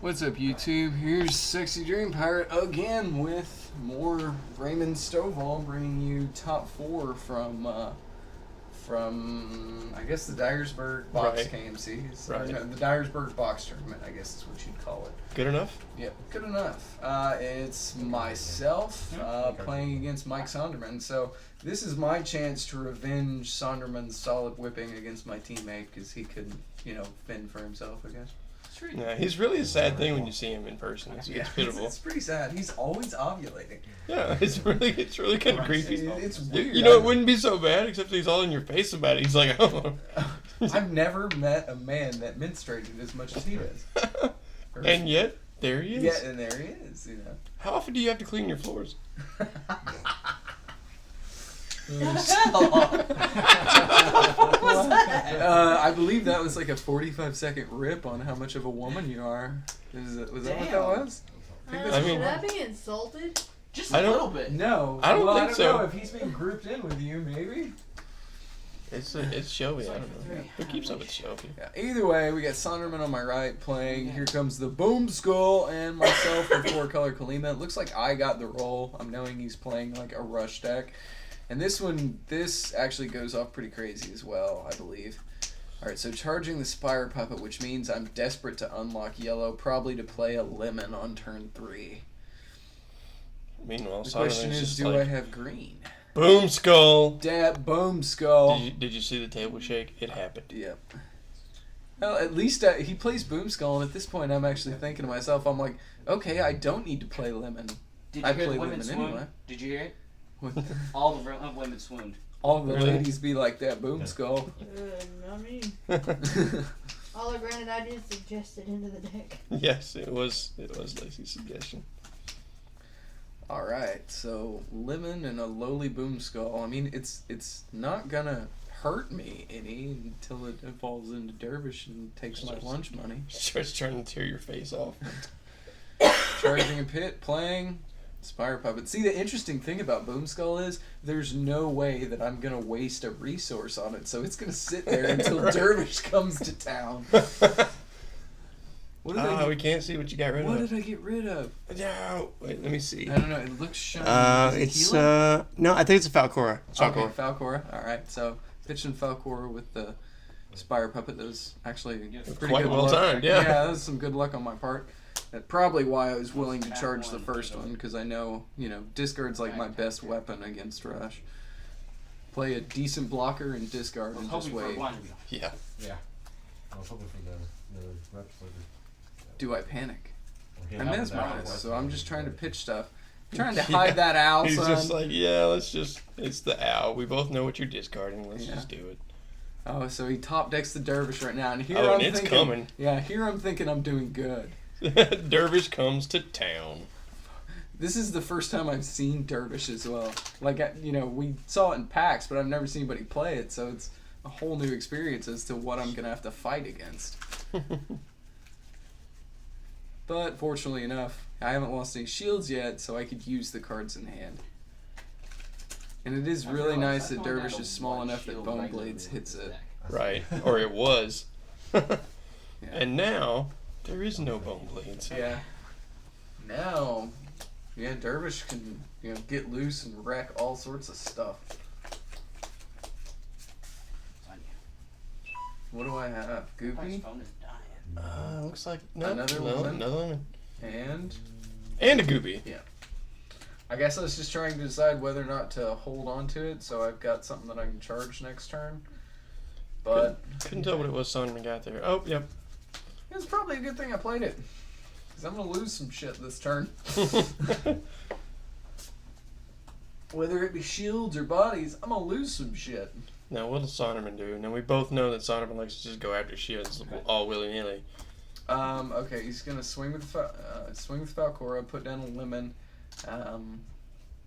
What's up, YouTube? Here's SexyDreamPirate again with more Raymond Stovall, bringing you top 4 from I guess the Dyersburg box KMC. Right. No, the Dyersburg box tournament, I guess is what you'd call it. Good enough? Yep, good enough. It's myself playing against Mike Sondermen. So this is my chance to revenge Sonderman's solid whipping against my teammate because he couldn't, fend for himself, I guess. Yeah, he's really a sad thing when you see him in person. It's pitiful. It's pretty sad. He's always ovulating. Yeah, it's really kind of creepy. It's weird. You know, it wouldn't be so bad except he's all in your face about it. He's like, oh. I've never met a man that menstruated as much as he does. And yet, there he is. Yeah, and there he is. How often do you have to clean your floors? I believe that was like a 45-second rip on how much of a woman you are. Was that what that was? Should I be insulted? Just a little bit. No. I don't think I don't so. know if he's being grouped in with you, maybe. It's showy. I don't know. Who keeps up with showy? Yeah, either way, we got Sonderman on my right playing. Here comes the Boom Skull and myself with 4-color Kalima. It looks like I got the role. I'm knowing he's playing like a rush deck. And this actually goes off pretty crazy as well, I believe. Alright, so charging the Spire Puppet, which means I'm desperate to unlock yellow, probably to play a lemon on turn 3. Meanwhile, the question is, do I have green? Boom Skull! Boom Skull! Did you see the table shake? It happened. Yep. Well, at least he plays Boom Skull, and at this point I'm actually thinking to myself, I'm like, okay, I don't need to play lemon. Did you hear the women swoon? Anyway. Did you hear it? All the women swooned. All the ladies be like that Boom Skull. Not me. All the granted ideas suggested into the deck. Yes, it was Lacey's suggestion. Alright, so lemon and a lowly Boom Skull. I mean, it's not gonna hurt me any until it falls into Dervish and takes my lunch money. Starts trying to tear your face off. Charging a pit, playing Spire Puppet. See, the interesting thing about Boom Skull is there's no way that I'm going to waste a resource on it, so it's going to sit there until Right. Dervish comes to town. We can't see what you got rid of. What did I get rid of? No, wait, let me see. I don't know, it looks shiny. No, I think it's a Falcora. Okay, Falcora. Alright, so pitching Falcora with the Spire Puppet. That was actually pretty quite good well luck. timed, yeah. Yeah, that was some good luck on my part. That's probably why I was willing to charge the first one, because I know, discard's like my best weapon against Rush. Play a decent blocker and discard and just wait. Yeah. Yeah. I was hoping for the reps later. Do I panic? Okay, I that mesmerize, was so I'm just trying to pitch stuff. I'm trying to hide that owl, He's son. just like, it's the owl. We both know what you're discarding. Let's just do it. Oh, so he top decks the Dervish right now, and here Oh, I'm and it's thinking, coming. Yeah, here I'm thinking I'm doing good. Dervish comes to town. This is the first time I've seen Dervish as well. Like, we saw it in packs, but I've never seen anybody play it, so it's a whole new experience as to what I'm going to have to fight against. But, fortunately enough, I haven't lost any shields yet, so I could use the cards in hand. And it is really nice that Dervish is small enough that Bone Blades hits it. Right, or it was. Yeah. And now, there is no Bone Blades. Yeah. Now, Dervish can, get loose and wreck all sorts of stuff. What do I have? Goopy? Looks like Another lemon? Another lemon. And a goopy. yeah. I guess I was just trying to decide whether or not to hold on to it, so I've got something that I can charge next turn. But Couldn't tell what it was Sonderman got there. Oh, yep. it's probably a good thing I played it, because I'm going to lose some shit this turn. Whether it be shields or bodies, I'm going to lose some shit. Now, what does Sonderman do? Now, we both know that Sonderman likes to just go after shields all willy-nilly. Okay, he's going to swing with Falcora, put down a lemon.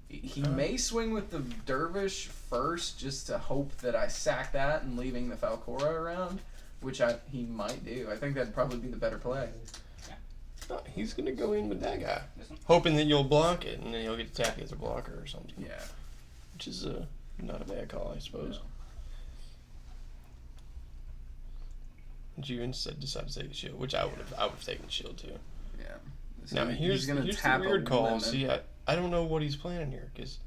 He may swing with the Dervish first, just to hope that I sack that and leaving the Falcora around, which he might do. I think that'd probably be the better play. Oh, he's going to go in with that guy, hoping that you'll block it, and then he'll get attacked as a blocker or something. Yeah. Which is not a bad call, I suppose. No. But you instead decided to take the shield, which I would have taken the shield too. So Now he's gonna here's tap the weird a call. lemon. See, I don't know what he's planning here because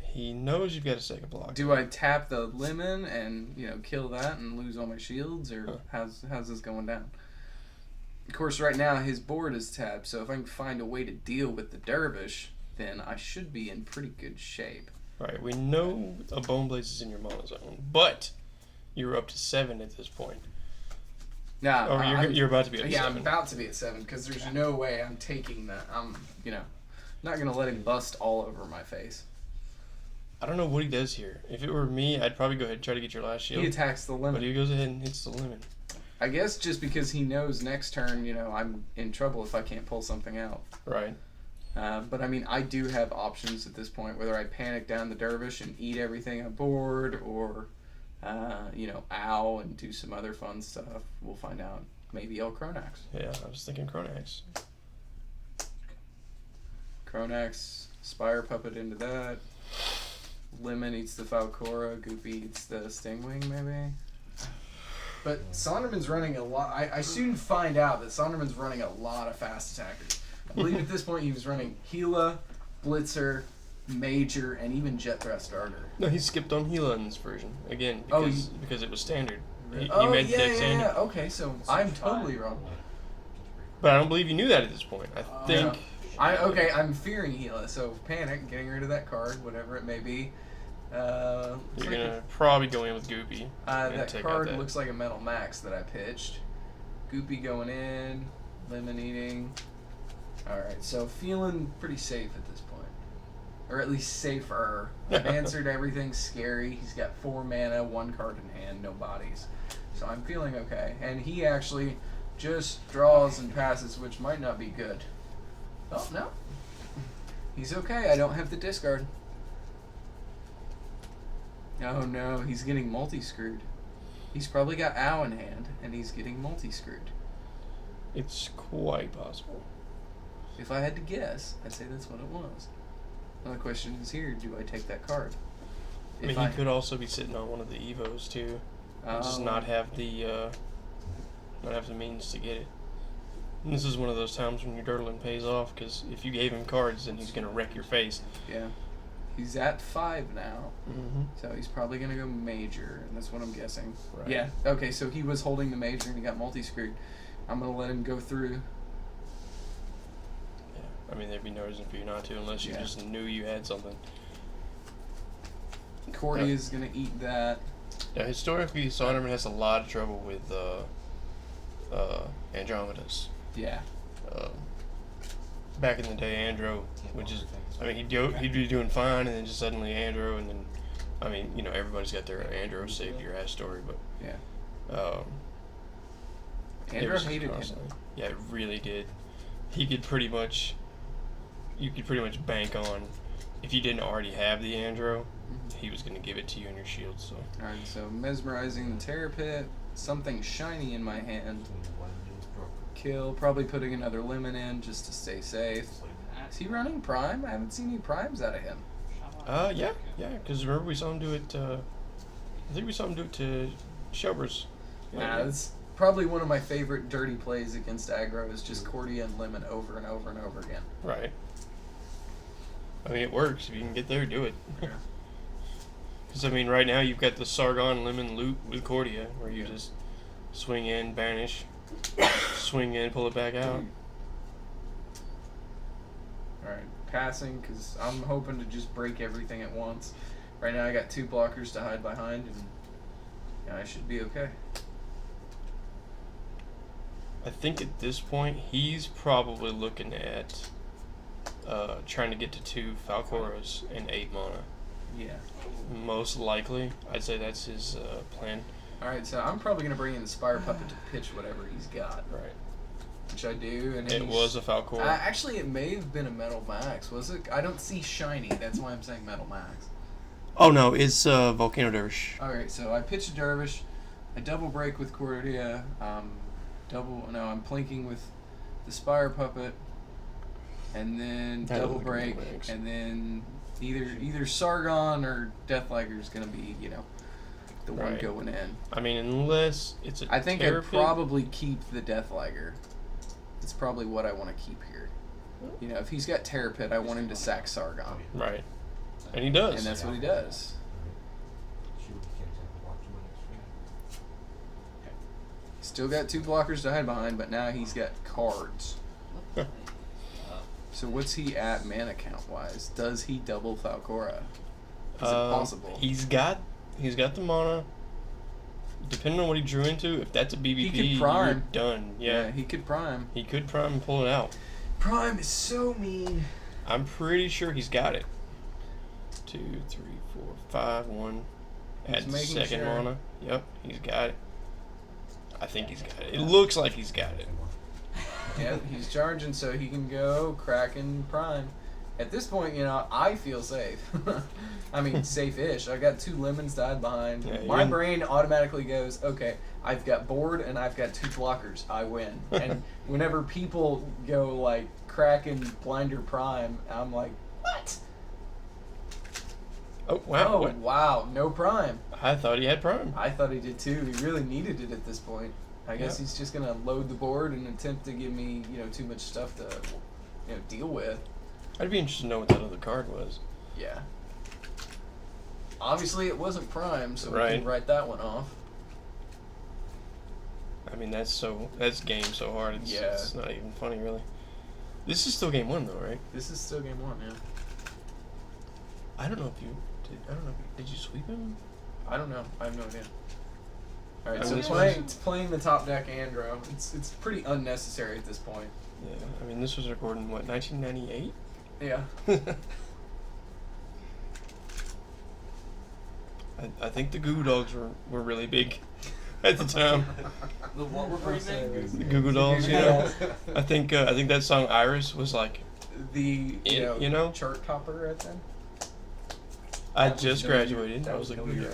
he knows you've got a second block. Do I tap the lemon and kill that and lose all my shields, or how's this going down? Of course, right now his board is tapped, so if I can find a way to deal with the dervish, then I should be in pretty good shape. Right, we know a Bone Blaze is in your mana zone, but you're up to 7 at this point. Nah, Or you're about to be at 7. Yeah, I'm about to be at 7 because there's no way I'm taking that. I'm not gonna let him bust all over my face. I don't know what he does here. If it were me, I'd probably go ahead and try to get your last shield. He attacks the lemon. But he goes ahead and hits the lemon. I guess just because he knows next turn, I'm in trouble if I can't pull something out. Right. But I mean, I do have options at this point, whether I panic down the dervish and eat everything on board, or, ow and do some other fun stuff. We'll find out. Maybe El Cronax. Yeah, I was thinking Cronax. Cronax, Spire Puppet into that. Lemon eats the Falcora. Goopy eats the Stingwing, maybe. But Sondermen's running a lot. I soon find out that Sondermen's running a lot of fast attackers. I believe at this point he was running Gila, Blitzer, Major, and even Jet Thrust Starter. No, he skipped on Gila in this version. Again, because it was standard. He made the deck standard. Yeah. Okay, so I'm totally wrong. But I don't believe you knew that at this point. I think... I'm fearing Gila, so panic, getting rid of that card, whatever it may be. You're going to probably go in with Goopy. That card looks like a Metal Max that I pitched. Goopy going in, Lemon eating. Alright, so feeling pretty safe at this point. Or at least safer. I've answered everything scary. He's got 4 mana, 1 card in hand, no bodies. So I'm feeling okay. And he actually just draws and passes, which might not be good. Oh, no. He's okay. I don't have the discard. Oh, no. He's getting multi-screwed. He's probably got Ow in hand, and he's getting multi-screwed. It's quite possible. If I had to guess, I'd say that's what it was. Now the question is here, do I take that card? I mean, he could also be sitting on one of the Evos, too. And just not have the means to get it. And this is one of those times when your Dirtling pays off, because if you gave him cards, then he's going to wreck your face. Yeah. He's at 5 now, Mm-hmm. so he's probably going to go Major, and that's what I'm guessing. Right. Yeah, okay, so he was holding the Major and he got multi-screwed. I'm going to let him go through. Yeah, I mean, there'd be no reason for you not to, unless you just knew you had something. Cordy is going to eat that. Yeah, historically, Sondermen has a lot of trouble with Andromedas. Yeah. Back in the day, Andro, which is, I mean, he'd be doing fine, and then just suddenly Andro, and then, I mean, everybody's got their Andro saved your ass story, but yeah. Andro hated him. Yeah, it really did. You could pretty much bank on, if you didn't already have the Andro, he was going to give it to you in your shield. So. Alright, so mesmerizing the Terror Pit, something shiny in my hand. Kill, probably putting another lemon in just to stay safe. Is he running Prime? I haven't seen any Primes out of him. Yeah, because remember we saw him do it, I think we saw him do it to Shelbers. Nah, that's probably one of my favorite dirty plays against aggro is just Cordia and Lemon over and over and over again. Right. I mean, it works. If you can get there, do it. Because, I mean, right now you've got the Sargon Lemon loop with Cordia, where you just swing in, banish, swing in, pull it back out. Alright, passing, because I'm hoping to just break everything at once. Right now I got 2 blockers to hide behind, and I should be okay. I think at this point, he's probably looking at trying to get to 2 Falcoras and 8 mana. Yeah. Most likely. I'd say that's his plan. Alright, so I'm probably going to bring in the Spire Puppet to pitch whatever he's got. Right. Which I do. And it was a Falcora. Actually, it may have been a Metal Max, was it? I don't see shiny, that's why I'm saying Metal Max. Oh no, it's Volcano Dervish. Alright, so I pitch a Dervish, I double break with Cordia, I'm plinking with the Spire Puppet, and then double break, and then either Sargon or Deathliger is going to be, the one going in. I mean, unless it's a I think I'd probably keep the Deathliger. it's probably what I want to keep here. You know, if he's got Terrapit, I want him to sack Sargon. Right. And he does. And that's what he does. Still got 2 blockers to hide behind, but now he's got cards. So what's he at mana count wise? Does he double Falcora? Is it possible? He's got the mana. Depending on what he drew into, if that's a BBP, He could prime. you're done. Yeah. He could prime. He could prime and pull it out. Prime is so mean. I'm pretty sure he's got it. 2, 3, 4, 5, 1. Add the making second sure. mana. Yep, he's got it. I think he's got it. It looks like he's got it. Yep, he's charging so he can go Kraken Prime. At this point, you know, I feel safe. I mean, safe-ish. I got 2 lemons to hide behind. Yeah, My brain automatically goes, okay, I've got board and I've got 2 blockers. I win. And whenever people go like Kraken Blinder Prime, I'm like, what? Oh, wow. Oh, What? wow, no Prime. I thought he had prime. I thought he did too. He really needed it at this point. I guess he's just gonna load the board and attempt to give me, you know, too much stuff to, you know, deal with. I'd be interested to know what that other card was. Yeah. Obviously, it wasn't Prime, so we Right. can write that one off. I mean, that's game so hard. Yeah. It's not even funny, really. This is still game 1, though, right? This is still game 1, yeah. I don't know if you did. I don't know. Did you sweep him? I don't know. I have no idea. All right, I so mean, playing the top deck Andro, it's pretty unnecessary at this point. Yeah. I mean, this was recorded in what, 1998? Yeah. I think the Goo Goo Dolls were really big at the time. The what were pretty big? The Goo Goo Dolls, you know. I think that song Iris was like. The You know? chart topper right then. I That was just no graduated. year- I That was was like, no year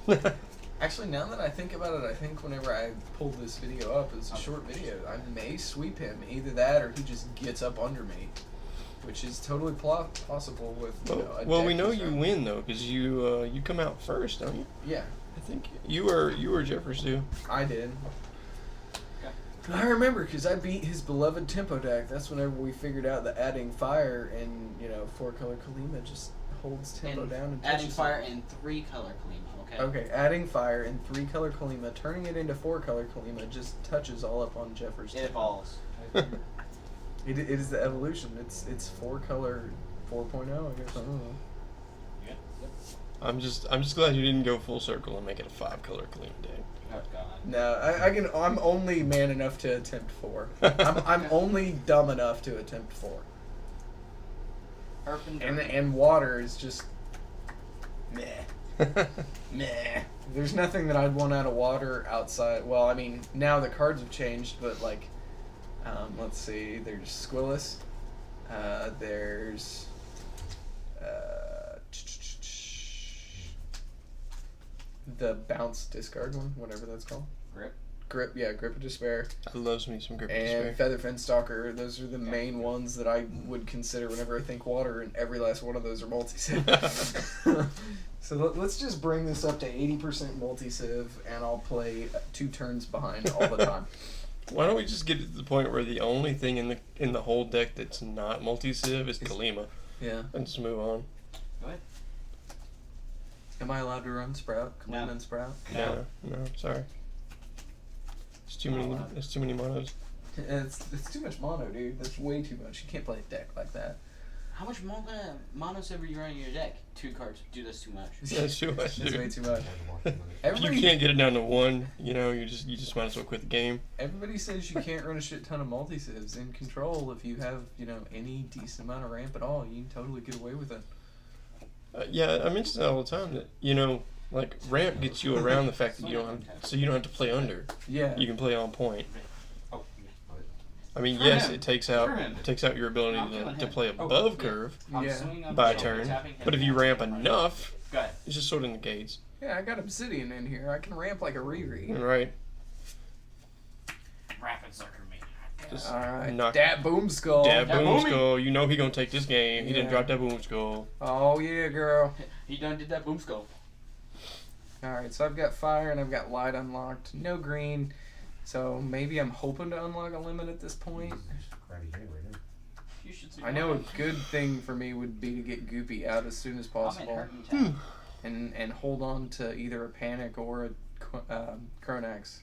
yeah. ever. Actually, now that I think about it, I think whenever I pulled this video up, it's a short video. I may sweep him, either that or he just gets up under me, which is totally possible with you know. A Well, we deck know that's you around. win though, because you come out first, don't you? Yeah, I think you were Jeffers too. I did. Okay. I remember because I beat his beloved tempo deck. That's whenever we figured out that adding fire and 4-color Kalima just holds tempo And down and adding touches fire it. and 3-color Kalima. Okay. Okay, adding fire and 3-color Kalima, turning it into 4-color Kalima just touches all up on Jeffers. It evolves. It is the evolution. It's 4-color 4.0. I guess I don't know. Yeah. Yep. I'm just glad you didn't go full circle and make it a 5-color clean deck. Oh God. No, I'm only man enough to attempt 4. I'm only dumb enough to attempt 4. And water is just meh. Meh. There's nothing that I'd want out of water outside. Well, I mean, now the cards have changed, but like, let's see. There's Squillis. There's the bounce discard one, whatever that's called. Grip, yeah, Grip of Despair. I love me some Grip of And Despair. Featherfin Stalker. Those are the main ones that I would consider whenever I think water, and every last one of those are multi-civ. So let's just bring this up to 80% multi-civ, and I'll play 2 turns behind all the time. Why don't we just get to the point where the only thing in the whole deck that's not multi-civ is Kalima, Yeah. and just move on? Go ahead. Am I allowed to run Sprout? Kalima No. and Sprout? No. No, sorry. It's too many. It's too many monos. It's too much mono, dude. That's way too much. You can't play a deck like that. How much monosilver you run in your deck? 2 cards. Dude, that's too much. That's too much. That's Dude. way too much. If you Everybody, can't get it down to 1, you just might as well quit the game. everybody says you can't run a shit ton of multi-civs in Control. If you have, any decent amount of ramp at all, you can totally get away with it. Yeah, I mention that all the time. That like ramp gets you around the fact that you don't have to play under. Yeah. You can play on point. Oh, I mean, For yes, him. it takes For out him. your ability I'm killing to him. play Oh, above yeah. curve I'm Yeah. swinging on by the turn. tapping him But if you down. ramp enough, Go ahead. it just sort of negates. Yeah, I got Obsidian in here. I can ramp like a Riri. Right. Rapid sucker me. Just Alright. knock- Dat Boom Skull. Dab Dab boom booming. skull. You know he gonna take this game. He didn't Yeah. drop that boom skull. Oh, yeah, girl. He done did that boom skull. Alright, so I've got fire and I've got light unlocked. No green. So maybe I'm hoping to unlock a limit at this point. Crabby J right here. You should see I know a good thing for me would be to get Goopy out as soon as possible and hold on to either a Panic or a Chronax.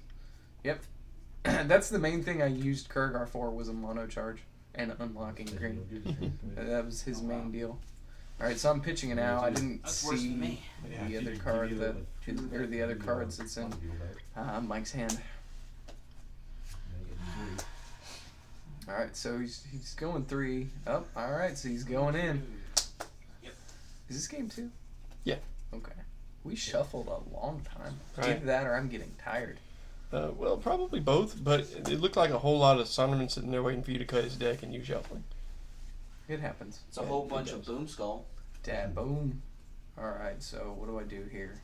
Yep. That's the main thing I used Kurgar for, was a mono charge and unlocking green. That was his main deal. Alright, so I'm pitching it now. I didn't That's worse than see me. the other card or the other cards that's in Mike's hand. Alright, so he's going 3. Oh, alright, so he's going in. Yep. Is this game 2? Yeah. Okay. We shuffled a long time. Right. Either that or I'm getting tired. Well, probably both, but it looked like a whole lot of Sondermen sitting there waiting for you to cut his deck and you shuffling. It happens. It's a whole bunch of Boom Skull. Dad, boom. Alright, so what do I do here?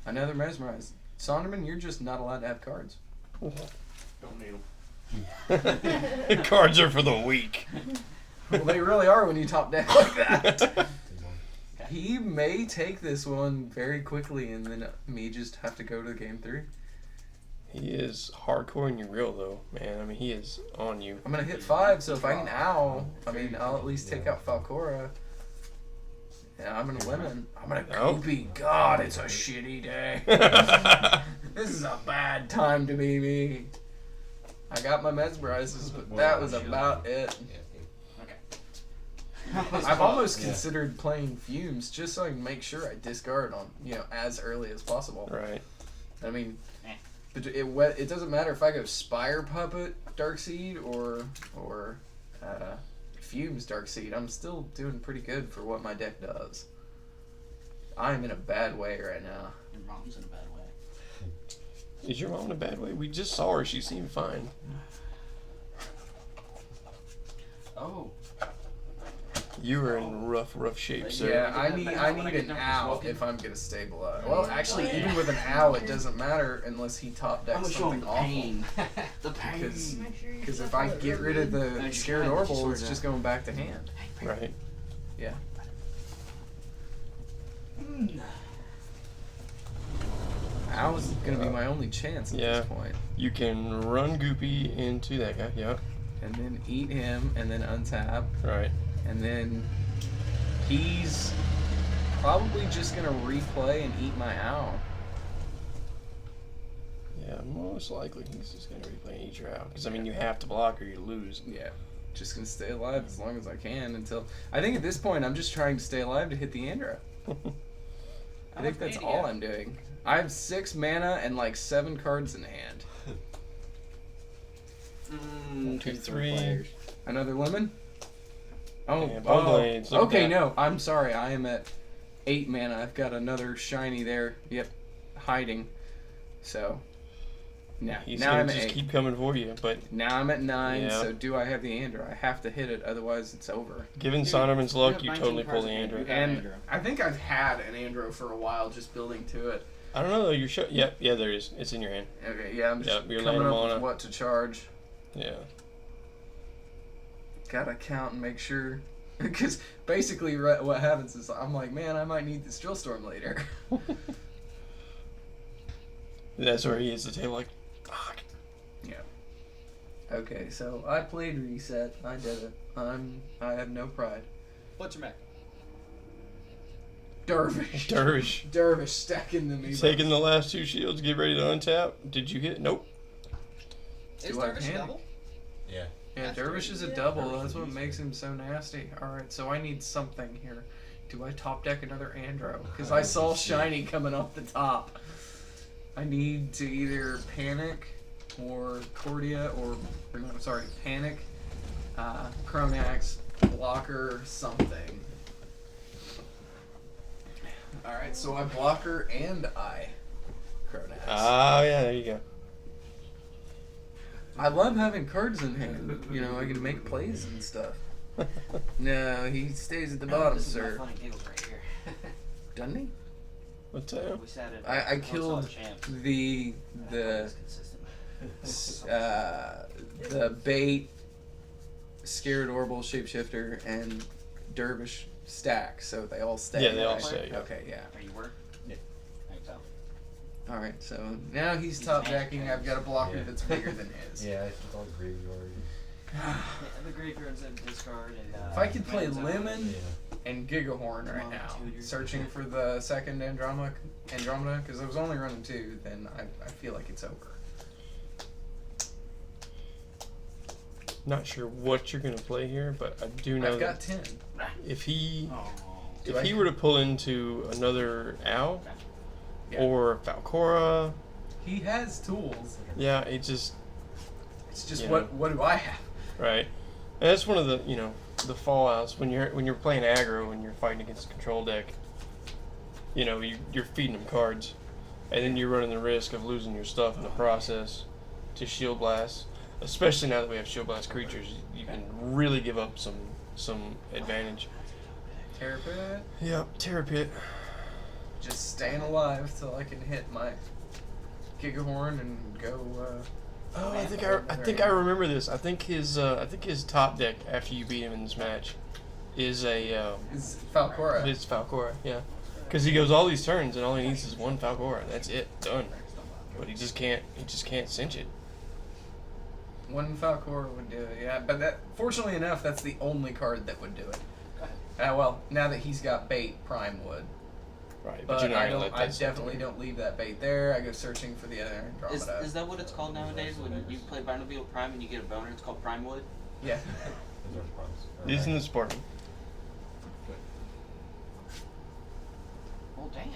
Another Mesmerize. Sonderman, you're just not allowed to have cards. Don't need them. Cards are for the weak. Well, they really are when you top deck like that. He may take this one very quickly and then me just have to go to game 3. He is hardcore in your real though, man. I mean, he is on you. I'm gonna hit 5, so if I can owl, I mean, I'll at least take out Falcora. Yeah, I'm gonna lemon. I'm gonna Goopy. God, it's a shitty day. This is a bad time to be me. I got my mesmerizes, but that was about it. I've almost considered playing Fumes just so I can make sure I discard on, as early as possible. Right. I mean, it doesn't matter if I go Spire Puppet Darkseid or Fumes Darkseid. I'm still doing pretty good for what my deck does. I'm in a bad way right now. Your mom's in a bad way. Is your mom in a bad way? We just saw her. She seemed fine. Oh. You were in rough shape, sir. Yeah, I need an owl if I'm gonna stabilize. Well, actually, even with an owl, it doesn't matter unless he top decks something awful. The pain. Because if I get rid of the Scared Orbital, it's just going back to hand. Right. Yeah. Owl's gonna be my only chance at this point. You can run Goopy into that guy. Yep. And then eat him, and then untap. Right. And then he's probably just gonna replay and eat my owl. Yeah, most likely he's just gonna replay and eat your owl. Because I mean, you have to block or you lose. Yeah, just gonna stay alive as long as I can until. I think at this point I'm just trying to stay alive to hit the Andra. I think that's all I'm doing. I have 6 mana and like 7 cards in hand. 1, 2, 3. Another lemon. Oh, Blades, okay, no, I'm sorry. I am at 8 mana. I've got another shiny there. Yep, hiding. So, now He's now gonna I'm at just 8. keep coming for you, but Now I'm at 9. Yeah. So do I have the Andra? I have to hit it, otherwise it's over. given Sonderman's luck, you you have totally 19 pull the cards in Andrew. hand. And Andra. I think I've had an Andro for a while, just building to it. I don't know though. You're sure? Yep. Yeah, there it is. It's in your hand. Okay, yeah, I'm just Yep, you're coming laying up mana. with what to charge. Yeah. Gotta count and make sure. Because basically what happens is I'm like, man, I might need this Drill Storm later. That's where he is the table like, fuck. Yeah. Okay, so I played Reset. I did it. I have no pride. What's your mech? Dervish. Dervish. stacking the meatballs. Taking the last 2 shields, get ready to untap. Did you hit? Nope. Is Do I Dervish panic? double? Yeah. Yeah, Dervish is a double. That's what makes him so nasty. Alright, so I need something here. Do I top deck another Andro? Because I saw shiny coming off the top. I need to either panic or Cordia or no, sorry, panic, Chronax, blocker, something. Alright, so I blocker and I Chronax. Ah, yeah, there you go. I love having cards in hand. You know, I can make plays and stuff. No, he stays at the bottom, This is my sir. funny giggles right here. Doesn't he? What's that? We sat at I killed the bait, Scared Orbital, Shapeshifter, and Dervish stack, so they all stay. Yeah, they all right? stay, yeah. Okay, yeah. Are you work? Yeah. I can tell. Alright, so now he's top decking. I've got a blocker that's bigger than his. Yeah, I took all graveyard. The graveyards have discard and. If I could play Man's Lemon Yeah. and Gigahorn right now, searching for the second Andromeda, because I was only running 2, then I feel like it's over. Not sure what you're gonna play here, but I do know I've got that 10. if he Oh. if he were to pull into another Owl Yeah. or Falcora, He has tools. yeah, it just It's just Yeah. what do I have? right. And that's one of the the fallouts when you're playing aggro and you're fighting against a control deck. You're feeding them cards, and then you're running the risk of losing your stuff in the process to Shield Blast. Especially now that we have Shield Blast creatures, you can really give up some advantage. Terrapit. Yep, Terra Pit. Just staying alive till I can hit my Gigahorn and go. Oh, I think I remember this. I think his top deck after you beat him in this match is Is Falcora. It's Falcora, yeah. Because he goes all these turns and all he needs is one Falcora. That's it, done. But he just can't cinch it. One Falcora would do it, yeah. But fortunately enough, that's the only card that would do it. Well, now that he's got bait, Prime would. Right, But you're not I gonna let that definitely don't leave that bait there. I go searching for the other Andromeda. Is that what it's called nowadays when you play Battlefield Prime and you get a boner? It's called Prime Wood? Yeah. Those are problems. This in the Spartan. Oh, damn.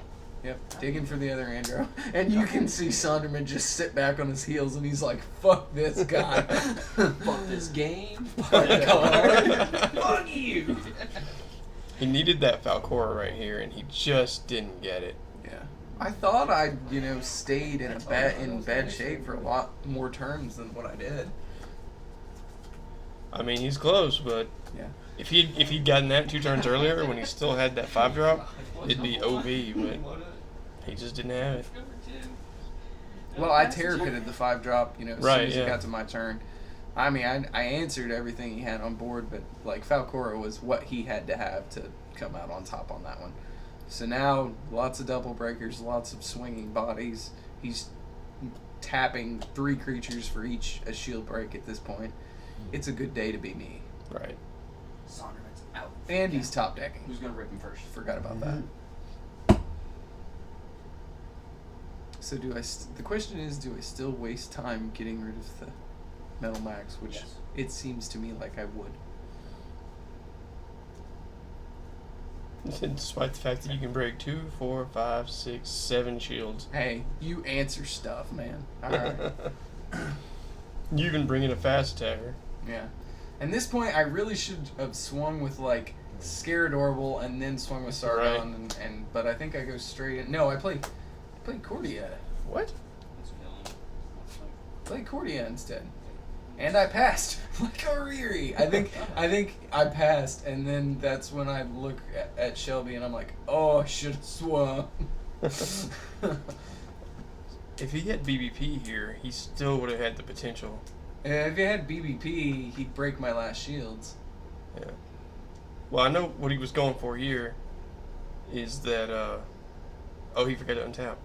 Yep, digging for the other Andro. And you can see Sondermen just sit back on his heels and he's like, fuck this guy. Fuck this game. Fuck that card. Fuck you. He needed that Falcora right here, and he just didn't get it. Yeah. I thought I, stayed in bad shape for a lot more turns than what I did. I mean, he's close, but Yeah. if he'd gotten that 2 turns earlier when he still had that 5-drop, it'd be OV, but he just didn't have it. Well, I terrapitted the 5-drop, as soon Right, as yeah. it got to my turn. I mean, I answered everything he had on board, but Falcora was what he had to have to come out on top on that one. So now, lots of double breakers, lots of swinging bodies. He's tapping 3 creatures for each a shield break at this point. It's a good day to be me. Right. Sonderman's out. And he's top decking. Who's gonna rip him first? Forgot about that. So the question is, do I still waste time getting rid of the Metal Max, which Yes. it seems to me like I would. Despite the fact that you can break 2, 4, 5, 6, 7 shields. Hey, you answer stuff, man. Alright. You even bring in a fast attacker. Yeah. And this point, I really should have swung with, Scaradorable and then swung with Sargon, Right. but I think I go straight in. No, I played Cordia. What? Played Cordia instead. And I passed like a Riri. I think I passed, and then that's when I look at Shelby and I'm like, oh, I should have swung. If he had BBP here, he still would have had the potential. If he had BBP, he'd break my last shields. Yeah. Well, I know what he was going for here is that, he forgot to untap.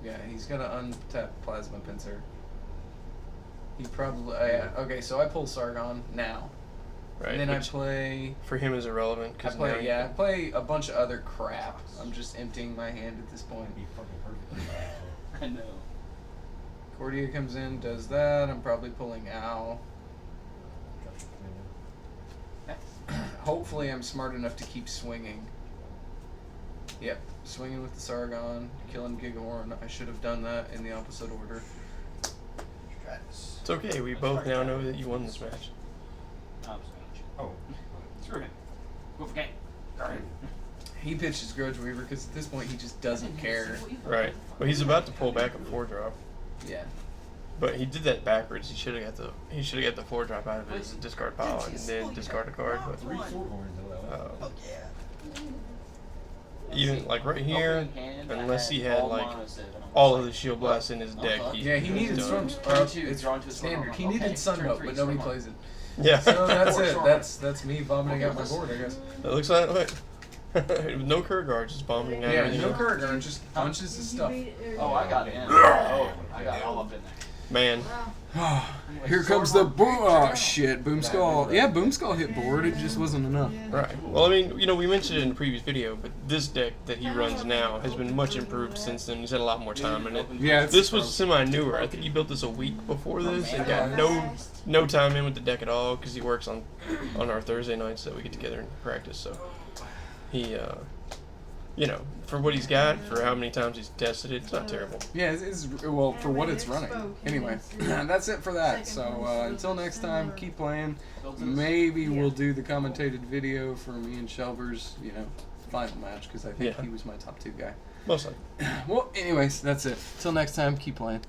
Yeah, he's got to untap Plasma Pincer. He probably... okay, so I pull Sargon now. Right. And then I which play... for him is irrelevant. I Cause now I play a bunch of other crap. I'm just emptying my hand at this point. Be fucking perfect. I know. Cordia comes in, does that. I'm probably pulling Owl. Hopefully I'm smart enough to keep swinging. Yep, swinging with the Sargon, killing Gigahorn. I should have done that in the opposite order. it's okay. We both now know that you won this match. Oh. Screw it. Go for game. Alright. He pitches Grudge Weaver because at this point he just doesn't care. Right. Well, he's about to pull back a 4-drop, Yeah. but he did that backwards. He should have got the 4-drop out of his discard pile and then discard a card. But 3 sword horns though. That was. even right here, Opening hand, unless I he had all mono save, and I'm all just of the shield blasts in his deck, Yeah, he needed done. Storm. Turn 2, It's drawn to a standard. Storm. He needed Okay, Sun turn Hope, 3, but nobody Storm. plays it. Yeah. So that's it. Storm. That's me vomiting out my board, I guess. That looks like it. No curve guards, just bombing out. Yeah, everything no else. current guard, just punches his stuff. Oh, I got in. Oh, I got all up in there. Man. Here comes the boom. Oh shit, boom skull. Yeah, boom skull hit board. It just wasn't enough. Right. Well, I mean, you know, we mentioned it in the previous video, but this deck that he runs now has been much improved since then. He's had a lot more time in it. Yeah, This was semi-newer. I think he built this a week before this and got no time in with the deck at all because he works on our Thursday nights that we get together and practice. So he, you know, for what he's got, for how many times he's tested it, it's not terrible. Yeah, it's well for what it's running. Anyway, that's it for that. So until next time, keep playing. Maybe we'll do the commentated video for me and Shelver's, you know, final match because I think he was my top 2 guy. Mostly. Well, anyways, that's it. Till next time, keep playing.